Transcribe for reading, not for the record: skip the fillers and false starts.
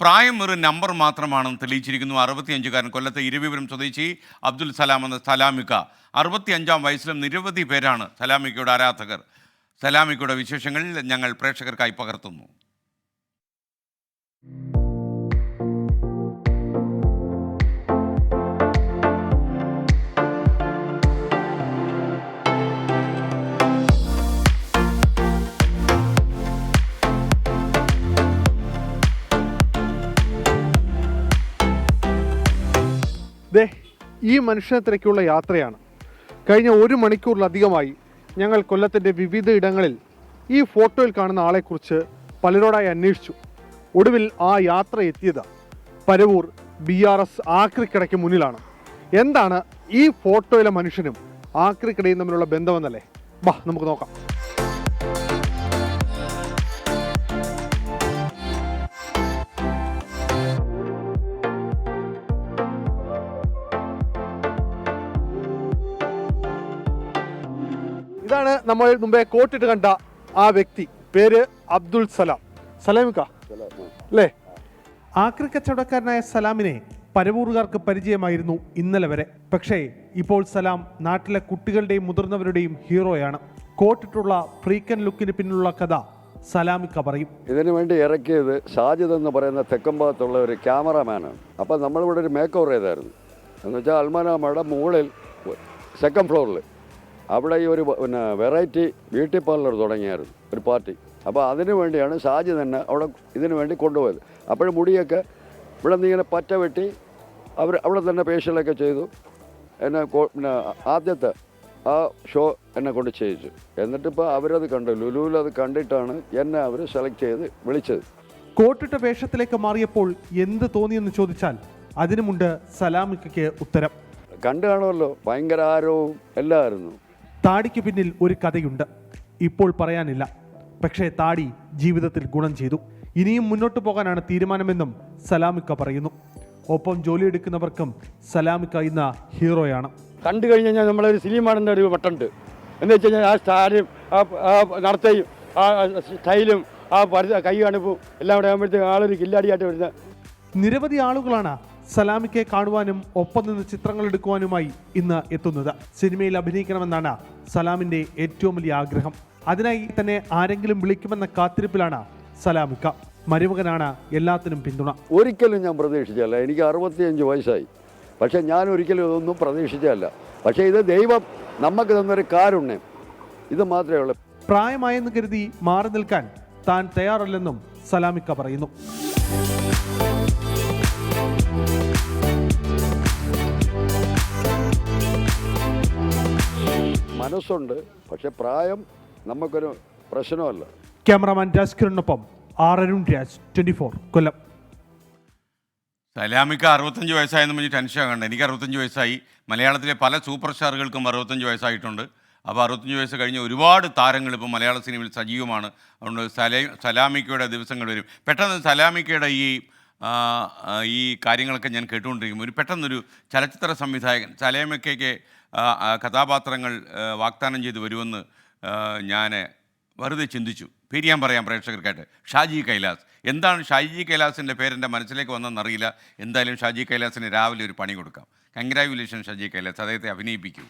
പ്രായം ഒരു നമ്പർ മാത്രമാണെന്ന് തെളിയിച്ചിരിക്കുന്നു. 65കാരൻ കൊല്ലത്തെ ഇരുവിപുരം സ്വദേശി അബ്ദുൽ സലാം എന്ന സലാമിക്ക. 65-ാം വയസ്സിലും നിരവധി പേരാണ് സലാമിക്കയുടെ ആരാധകർ. സലാമിക്കയുടെ വിശേഷങ്ങൾ ഞങ്ങൾ പ്രേക്ഷകർക്കായി പകർത്തുന്നു. ഈ മനുഷ്യനെ തിരക്കുള്ള യാത്രയാണ്. കഴിഞ്ഞ 1 മണിക്കൂറിലധികമായി ഞങ്ങൾ കൊല്ലത്തിൻ്റെ വിവിധ ഇടങ്ങളിൽ ഈ ഫോട്ടോയിൽ കാണുന്ന ആളെക്കുറിച്ച് പലരോടായി അന്വേഷിച്ചു. ഒടുവിൽ ആ യാത്ര എത്തിയത് പരവൂർ BRS ആക്രിക്കടയ്ക്ക് മുന്നിലാണ്. എന്താണ് ഈ ഫോട്ടോയിലെ മനുഷ്യനും ആക്രിക്കടയും തമ്മിലുള്ള ബന്ധമെന്നല്ലേ? ബാ നമുക്ക് നോക്കാം. ഇതാണ് നമ്മൾ മുമ്പേ കോട്ടിട്ട് കണ്ട ആ വ്യക്തി. പേര് അബ്ദുൽ സലാം. സലാമിക്ക അല്ലേ? ആക്രി കച്ചവടക്കാരനായ സലാമിനെ പരവൂറുകാർക്ക് പരിചയമായിരുന്നു ഇന്നലെ വരെ. പക്ഷേ ഇപ്പോൾ സലാം നാട്ടിലെ കുട്ടികളുടെയും മുതിർന്നവരുടെയും ഹീറോയാണ്. കോട്ടിട്ടുള്ള ഫ്രീക്കൻ ലുക്കിന് പിന്നിലുള്ള കഥ സലാമിക്ക പറയും. ഇതിനു വേണ്ടി ഇറക്കിയത് ഷാജിദ് എന്ന് പറയുന്ന തെക്കമ്പാകത്തുള്ള ഒരു ക്യാമറാമാനാണ്. അപ്പം നമ്മളിവിടെ ഒരു മേക്ക് ഓവർ ചെയ്തായിരുന്നു. എന്ന് വെച്ചാൽ അൽമാനാമയുടെ മുകളിൽ 2nd ഫ്ലോറിൽ അവിടെ ഈ ഒരു വെറൈറ്റി ബ്യൂട്ടി പാർലർ തുടങ്ങിയായിരുന്നു ഒരു പാർട്ടി. അപ്പോൾ അതിനു വേണ്ടിയാണ് ഷാജി തന്നെ അവിടെ ഇതിനു വേണ്ടി കൊണ്ടുപോയത്. അപ്പോഴും മുടിയൊക്കെ ഇവിടെ നിന്ന് ഇങ്ങനെ പറ്റ വെട്ടി അവിടെ തന്നെ ഫേഷ്യലൊക്കെ ചെയ്തു. പിന്നെ ആദ്യത്തെ ആ ഷോ എന്നെ കൊണ്ട് ചെയ്യിച്ചു. എന്നിട്ടിപ്പോൾ അവരത് കണ്ടു, ലുലുവിൽ അത് കണ്ടിട്ടാണ് എന്നെ അവർ സെലക്ട് ചെയ്ത് വിളിച്ചത്. കോട്ടിട്ട വേഷത്തിലേക്ക് മാറിയപ്പോൾ എന്ത് തോന്നിയെന്ന് ചോദിച്ചാൽ അതിനുമുണ്ട് സലാമിക്കയ്ക്ക് ഉത്തരം. കണ്ടു കാണുമല്ലോ, ഭയങ്കര ആരവും എല്ലാമായിരുന്നു. താടിക്ക് പിന്നിൽ ഒരു കഥയുണ്ട്, ഇപ്പോൾ പറയാനില്ല. പക്ഷേ താടി ജീവിതത്തിൽ ഗുണം ചെയ്തു. ഇനിയും മുന്നോട്ട് പോകാനാണ് തീരുമാനമെന്നും സലാമിക്ക പറയുന്നു. ഒപ്പം ജോലിയെടുക്കുന്നവർക്കും സലാമിക്ക ഇന്ന് ഹീറോയാണ്. കണ്ടു കഴിഞ്ഞ് കഴിഞ്ഞാൽ നമ്മളൊരു സിനിമാടിൻ്റെ ഒരു വട്ടുണ്ട്. എന്ന് വെച്ച് കഴിഞ്ഞാൽ ആ സ്റ്റാരും ആ നടത്തയും ആ സ്റ്റൈലും ആ കൈ കാണിപ്പും എല്ലാം കൂടെ ആകുമ്പോഴത്തേക്ക് ആളൊരു കില്ലാടിയായിട്ട് വരുന്ന നിരവധി ആളുകളാണ് സലാമിക്കയെ കാണുവാനും ഒപ്പം നിന്ന് ചിത്രങ്ങൾ എടുക്കുവാനുമായി ഇന്ന് എത്തുന്നത്. സിനിമയിൽ അഭിനയിക്കണമെന്നാണ് സലാമിൻ്റെ ഏറ്റവും വലിയ ആഗ്രഹം. അതിനായി തന്നെ ആരെങ്കിലും വിളിക്കുമെന്ന കാത്തിരിപ്പിലാണ് സലാമിക്ക. മരുമകനാണ് എല്ലാത്തിനും പിന്തുണ. ഒരിക്കലും ഞാൻ പ്രതീക്ഷിച്ചല്ല. എനിക്ക് 65 വയസ്സായി. പക്ഷേ ഞാൻ ഒരിക്കലും ഇതൊന്നും പ്രതീക്ഷിച്ചല്ല. പക്ഷേ ഇത് ദൈവം നമുക്ക് തന്നൊരു കാരുണ്യം, ഇത് മാത്രമേ ഉള്ളൂ. പ്രായമായെന്ന് കരുതി മാറി നിൽക്കാൻ താൻ തയ്യാറല്ലെന്നും സലാമിക്ക പറയുന്നു. മനസ്സുണ്ട്, പക്ഷെ പ്രായം നമുക്കൊരു പ്രശ്നമല്ല. ക്യാമറാമാൻ രാജ്കിരണിനൊപ്പം അരുൺ രാജ്, 24 കൊല്ലം. സലാമിക്ക 65 വയസ്സായെന്ന് പറഞ്ഞ് ടെൻഷൻ ആകണ്ട. എനിക്ക് 65 വയസ്സായി. മലയാളത്തിലെ പല സൂപ്പർ സ്റ്റാറുകൾക്കും 65 വയസ്സായിട്ടുണ്ട്. അപ്പോൾ 65 വയസ്സ് കഴിഞ്ഞ ഒരുപാട് താരങ്ങൾ ഇപ്പോൾ മലയാള സിനിമയിൽ സജീവമാണ്. അതുകൊണ്ട് സലാമിക്കയുടെ ദിവസങ്ങൾ വരും. പെട്ടെന്ന് സലാമിക്കയുടെ ഈ കാര്യങ്ങളൊക്കെ ഞാൻ കേട്ടുകൊണ്ടിരിക്കും. പെട്ടെന്നൊരു ചലച്ചിത്ര സംവിധായകൻ സലാമിക്കയ്ക്ക് കഥാപാത്രങ്ങൾ വാഗ്ദാനം ചെയ്ത് വരുമെന്ന് ഞാൻ വെറുതെ ചിന്തിച്ചു. പേര് ഞാൻ പറയാം പ്രേക്ഷകർക്കായിട്ട്. ഷാജി കൈലാസ്. എന്താണ് ഷാജി കൈലാസിൻ്റെ പേരെൻ്റെ മനസ്സിലേക്ക് വന്നതെന്നറിയില്ല. എന്തായാലും ഷാജി കൈലാസിന് രാവിലെ ഒരു പണി കൊടുക്കാം. കൺഗ്രാജുലേഷൻ ഷാജി കൈലാസ്, അദ്ദേഹത്തെ അഭിനയിപ്പിക്കൂ.